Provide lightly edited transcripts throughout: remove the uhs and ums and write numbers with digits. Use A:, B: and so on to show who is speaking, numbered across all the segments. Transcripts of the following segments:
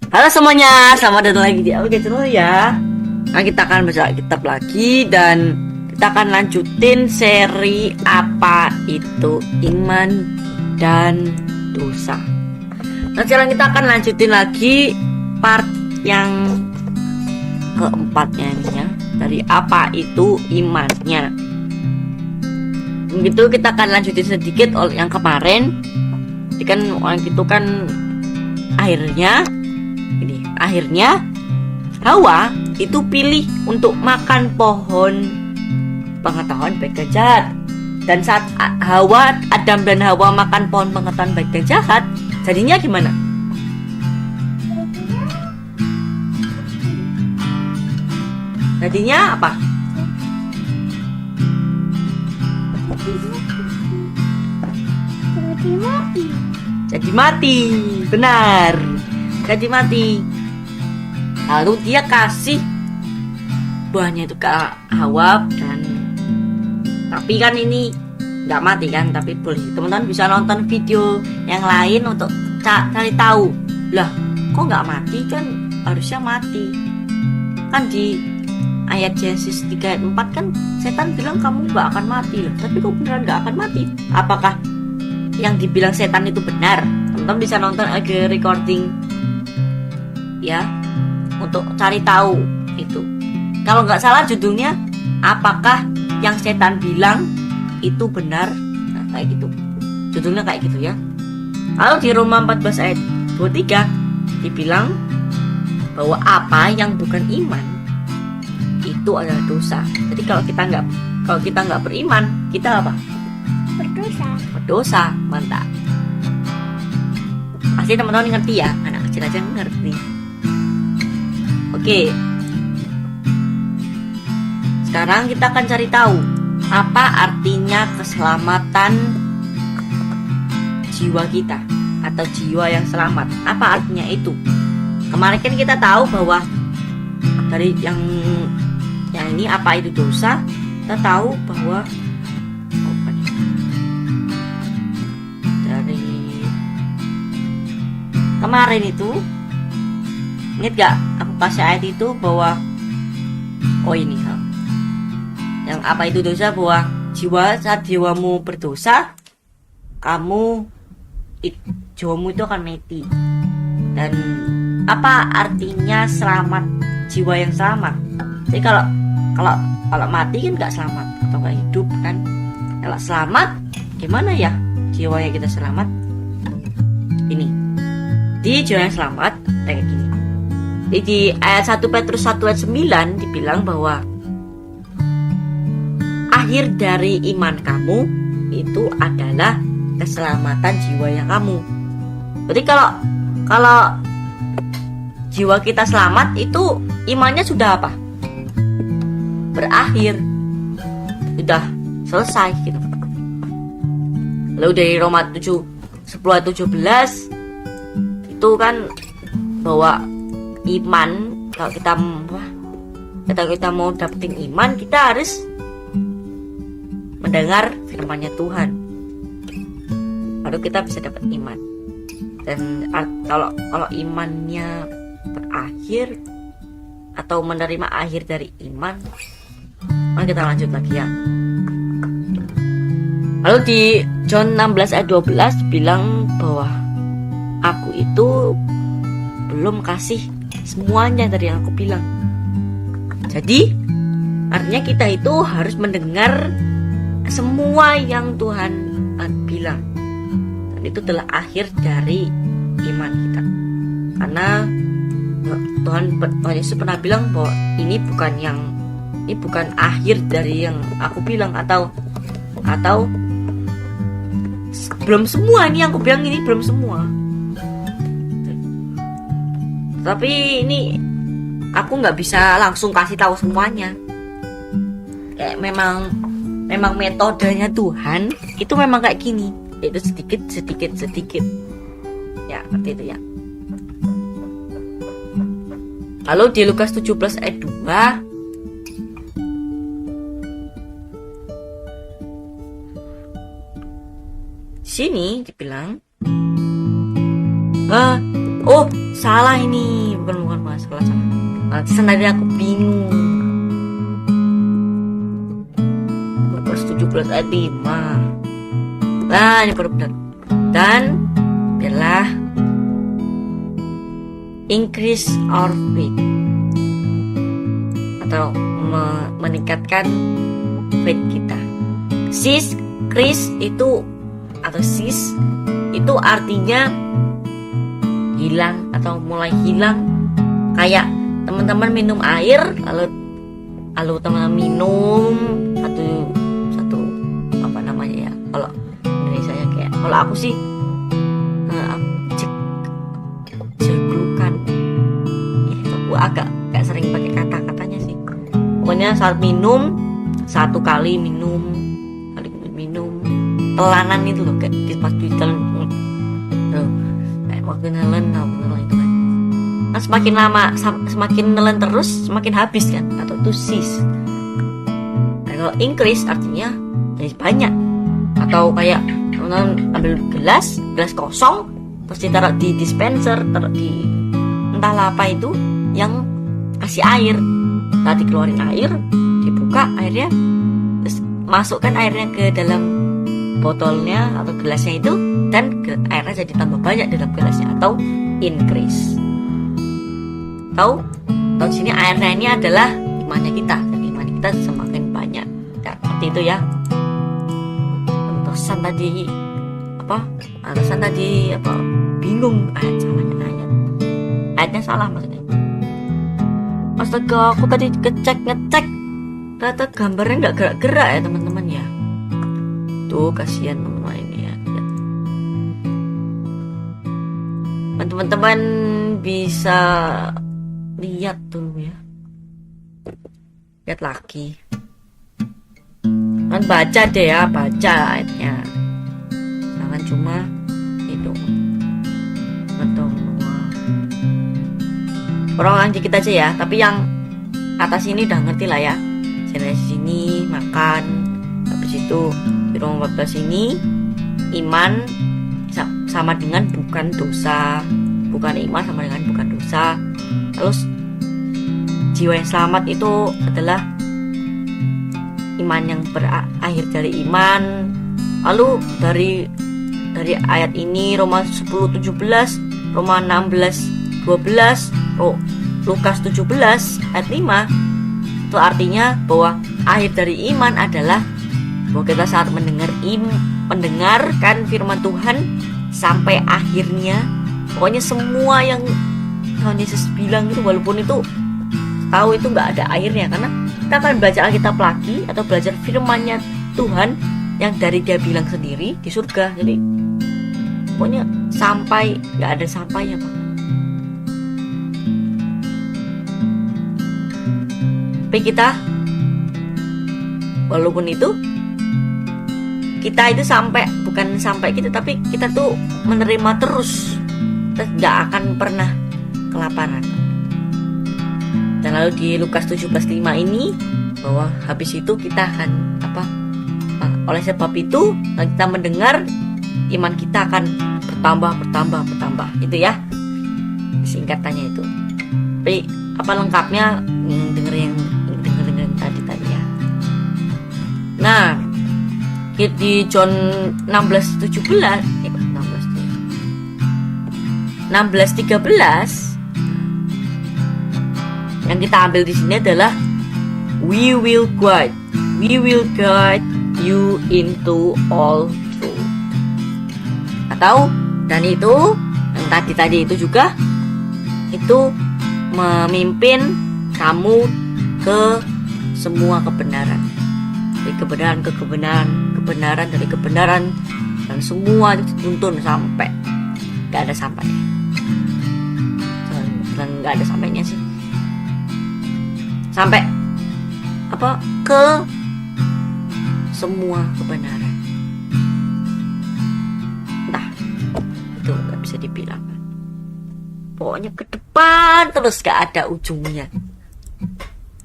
A: Halo semuanya, selamat datang lagi di Alkitab Channel ya. Nah, kita akan baca kitab lagi dan kita akan lanjutin seri apa itu iman dan dosa. Nah, sekarang kita akan lanjutin lagi part yang keempatnya ini ya, dari apa itu imannya. Begitu kita akan lanjutin sedikit yang kemarin. Jadi kan orang itu kan akhirnya Hawa itu pilih untuk makan pohon pengetahuan baik dan jahat. Dan saat Adam dan Hawa makan pohon pengetahuan baik dan jahat, jadinya gimana? Jadinya apa? Jadi mati. Benar. Jadi mati. Lalu dia kasih buahnya itu ke Hawa tapi kan ini nggak mati kan, tapi boleh teman-teman bisa nonton video yang lain untuk cari tahu lah kok nggak mati, kan harusnya mati kan. Di ayat Genesis 3 ayat 4 kan setan bilang kamu nggak akan mati loh, tapi kok beneran nggak akan mati. Apakah yang dibilang setan itu benar? Teman-teman bisa nonton recording ya untuk cari tahu itu. Kalau nggak salah judulnya apakah yang setan bilang itu benar, nah, kayak gitu judulnya, kayak gitu ya. Lalu di Roma 14 ayat 23 dibilang bahwa apa yang bukan iman itu adalah dosa. Jadi kalau kita nggak beriman, kita apa? Berdosa. Mantap. Pasti teman-teman ngerti ya, anak kecil aja ngerti. Oke. Sekarang kita akan cari tahu apa artinya keselamatan jiwa kita atau jiwa yang selamat. Apa artinya itu? Kemarin kan kita tahu bahwa dari yang ini apa itu dosa, kita tahu bahwa dari kemarin itu, ingat gak aku kasih ayat itu bahwa ini yang apa itu dosa, bahwa saat jiwamu berdosa, jiwamu itu akan mati. Dan apa artinya selamat, jiwa yang selamat? Jadi kalau mati kan nggak selamat atau nggak hidup kan. Kalau selamat gimana ya jiwanya kita selamat? Ini di jiwa yang selamat kayak gini. Jadi di ayat 1 Petrus 1 ayat 9 dibilang bahwa akhir dari iman kamu itu adalah keselamatan jiwa yang kamu. Jadi kalau jiwa kita selamat, itu imannya sudah apa? Berakhir, sudah selesai gitu. Lalu dari Roma 10 ayat 17 itu kan bahwa iman, kalau kita mau dapetin iman, kita harus mendengar firman-Nya Tuhan, baru kita bisa dapat iman. Dan kalau imannya berakhir atau menerima akhir dari iman, mari kita lanjut lagi ya. Lalu di John 16 ayat 12 bilang bahwa aku itu belum kasih semuanya dari yang aku bilang. Jadi artinya kita itu harus mendengar semua yang Tuhan bilang, dan itu telah akhir dari iman kita. Karena Tuhan Yesus pernah bilang bahwa ini bukan akhir dari yang aku bilang, atau belum semua. Ini yang aku bilang ini belum semua. Tapi ini aku nggak bisa langsung kasih tahu semuanya. Kayak memang metodenya Tuhan itu memang kayak gini, itu sedikit ya, seperti itu ya. Lalu di Lukas 17 ayat 2 sini dibilang salah ini. bukan masalah salah. Nanti aku bingung. Lukas 17 ayat 5. Nah, ini baru benar. Dan biarlah increase our faith, atau meningkatkan faith kita. Sis, Chris itu atau sis itu artinya hilang atau mulai hilang. Kayak teman-teman minum air, lalu teman-teman minum satu apa namanya ya, kalau Indonesia ya, kayak kalau aku sih jeglukan ya, aku agak sering pakai kata-katanya sih. Pokoknya saat minum, satu kali minum telanan itu loh, kayak pas ditelan kayak waktu nelen itu kan. Nah, semakin lama semakin nelen terus semakin habis kan, atau itu sis. Nah, kalau increase artinya jadi banyak, atau kayak teman-teman ambil gelas kosong terus ditaruh di dispenser, taruh di entahlah apa itu yang kasih air. Tadi keluarin air, dibuka airnya, terus masukkan airnya ke dalam botolnya atau gelasnya itu, dan airnya jadi tambah banyak dalam gelasnya, atau increase. Tahu sini airnya ini adalah imannya kita, dan iman kita semakin banyak. Ya, seperti itu ya. Alasan tadi bingung ayatnya salah maksudnya. Astaga, aku tadi ngecek ternyata gambarnya nggak gerak-gerak ya teman-teman ya. Tuh kasihan teman-teman ini ya. Teman-teman bisa lihat dulu ya, lihat lagi kan, baca deh ya, baca ayatnya, jangan cuma itu orang dikit aja ya. Tapi yang atas ini udah ngerti lah ya. Dari sini makan, habis itu di Roma 14 ini iman sama dengan bukan dosa, bukan iman sama dengan bukan dosa. Terus jiwa yang selamat itu adalah iman yang berakhir dari iman. Lalu dari ayat ini Roma 10:17, Roma 16:12, Lukas 17 ayat 5, itu artinya bahwa akhir dari iman adalah bahwa kita saat mendengarkan firman Tuhan sampai akhirnya. Pokoknya semua yang Tuhan Yesus bilang itu, walaupun itu tahu itu nggak ada akhirnya, karena kita akan belajar Alkitab lagi atau belajar firman-Nya Tuhan yang dari Dia bilang sendiri di surga. Jadi pokoknya sampai nggak ada sampainya Pak. Tapi kita walaupun itu kita itu bukan sampai gitu, tapi kita tuh menerima terus, kita nggak akan pernah kelaparan. Dan lalu di Lukas 17:5 ini bahwa habis itu kita akan oleh sebab itu kita mendengar, iman kita akan bertambah itu ya singkatannya itu. Tapi apa lengkapnya dengerin tadi ya. Nah, di John 16:13 16:13 yang kita ambil di sini adalah we will guide you into all truth. Atau dan itu yang tadi itu juga itu memimpin kamu ke semua kebenaran. Dari kebenaran ke kebenaran dari kebenaran, dan semua dituntun sampai nggak ada sampainya. Nggak ada sampainya sih. Sampai ke semua kebenaran. Entah, itu nggak bisa dibilang. Pokoknya ke depan terus, gak ada ujungnya.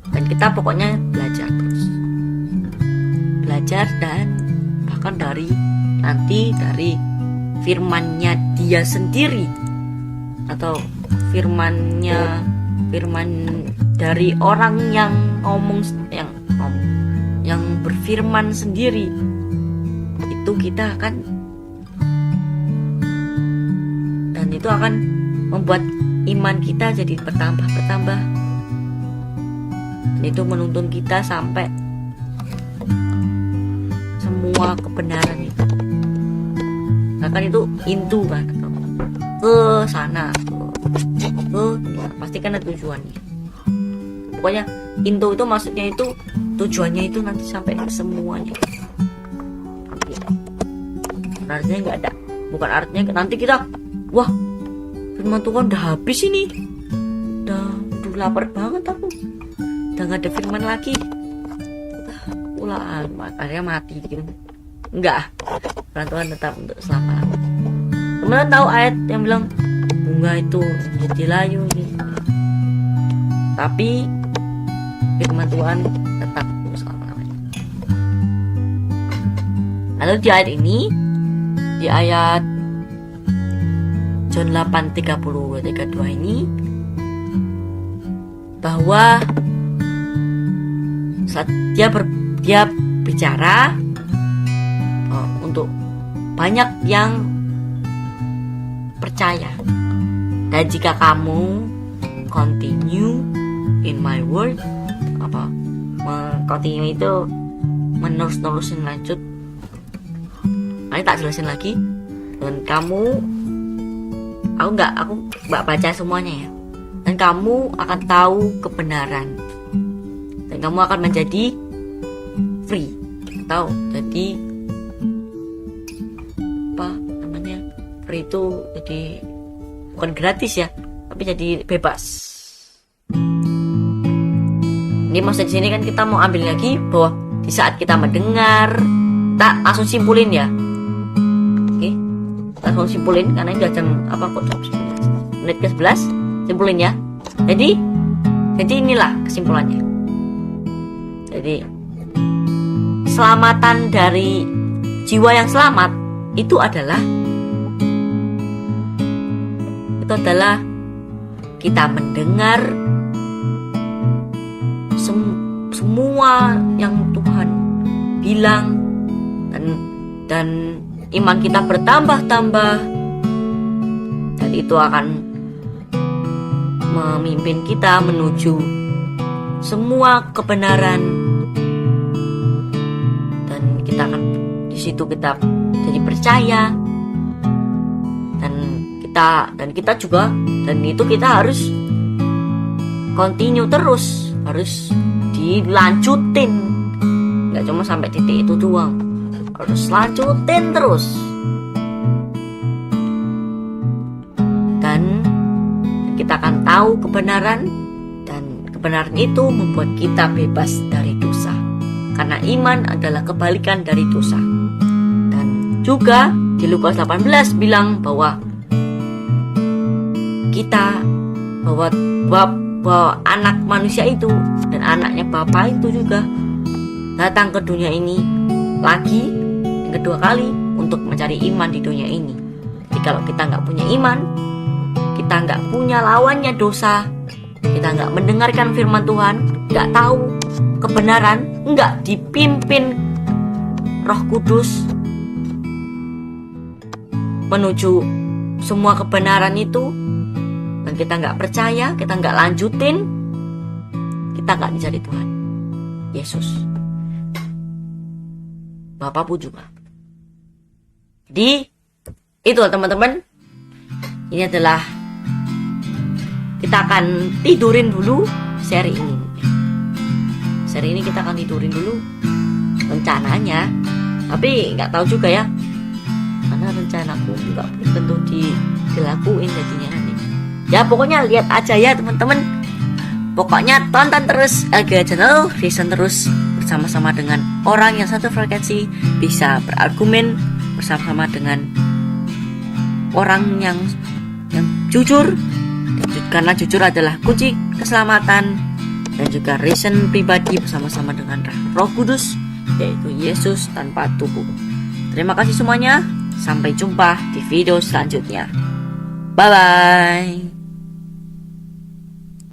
A: Dan kita pokoknya belajar terus, belajar, dan bahkan dari firman-Nya Dia sendiri, atau firman dari orang yang yang berfirman sendiri, itu kita akan, dan itu akan membuat iman kita jadi bertambah. Dan itu menuntun kita sampai semua kebenaran itu. Nah kan itu intu kan, ke sana, ya, pasti kan ada tujuannya. Pokoknya intu itu maksudnya itu tujuannya itu nanti sampai ke semuanya. Artinya nggak ada, bukan artinya nanti kita, wah firman Tuhan udah habis ini, udah lapar banget aku, udah nggak ada firman lagi, ulah makanya mati gitu. Enggak, firman Tuhan tetap untuk selama-lamanya. Teman-teman tahu ayat yang bilang bunga itu menjadi layu gitu. Tapi firman Tuhan tetap untuk selama-lamanya. Lalu di ayat ini, di ayat John 8:32 ini, bahwa saat dia bicara untuk banyak yang percaya. Dan jika kamu continue in my word, continue itu menerus-nerusin lanjut. Ini tak jelasin lagi. Dan kamu, aku nggak baca semuanya ya. Dan kamu akan tahu kebenaran. Dan kamu akan menjadi free, atau jadi free itu jadi bukan gratis ya, tapi jadi bebas. Ini maksud di sini kan kita mau ambil lagi bahwa di saat kita mendengar, kita langsung simpulin ya. Oke, langsung simpulin karena ini udah jam menit ke 11, simpulin ya. Jadi inilah kesimpulannya. Jadi keselamatan dari jiwa yang selamat itu adalah kita mendengar semua yang Tuhan bilang, dan iman kita bertambah-tambah, dan itu akan memimpin kita menuju semua kebenaran, dan kita akan di situ kita jadi percaya, dan kita juga, dan itu kita harus continue terus, harus dilanjutin, nggak cuma sampai titik itu doang, harus lanjutin terus. Dan kita akan tahu kebenaran, dan kebenaran itu membuat kita bebas dari dosa, karena iman adalah kebalikan dari dosa. Dan juga di Lukas 18 bilang bahwa bahwa anak manusia itu dan anaknya Bapa itu juga datang ke dunia ini lagi yang kedua kali untuk mencari iman di dunia ini. Jadi kalau kita nggak punya iman, kita nggak punya lawannya dosa, kita nggak mendengarkan firman Tuhan, nggak tahu kebenaran, nggak dipimpin Roh Kudus menuju semua kebenaran itu, dan kita nggak percaya, kita nggak lanjutin, kita nggak dicari Tuhan Yesus, Bapak pun juga. Jadi itu teman-teman, ini adalah, kita akan tidurin dulu seri ini. Seri ini kita akan tidurin dulu rencananya, tapi nggak tahu juga ya, karena rencanaku nggak tentu dilakuin jadinya nanti. Ya pokoknya lihat aja ya teman-teman. Pokoknya tonton terus LGA Channel, listen terus bersama-sama dengan orang yang satu frekuensi, bisa berargumen bersama-sama dengan orang yang jujur, karena jujur adalah kunci keselamatan, dan juga reason pribadi bersama-sama dengan Roh Kudus, yaitu Yesus tanpa tubuh. Terima kasih semuanya, sampai jumpa di video selanjutnya. Bye bye.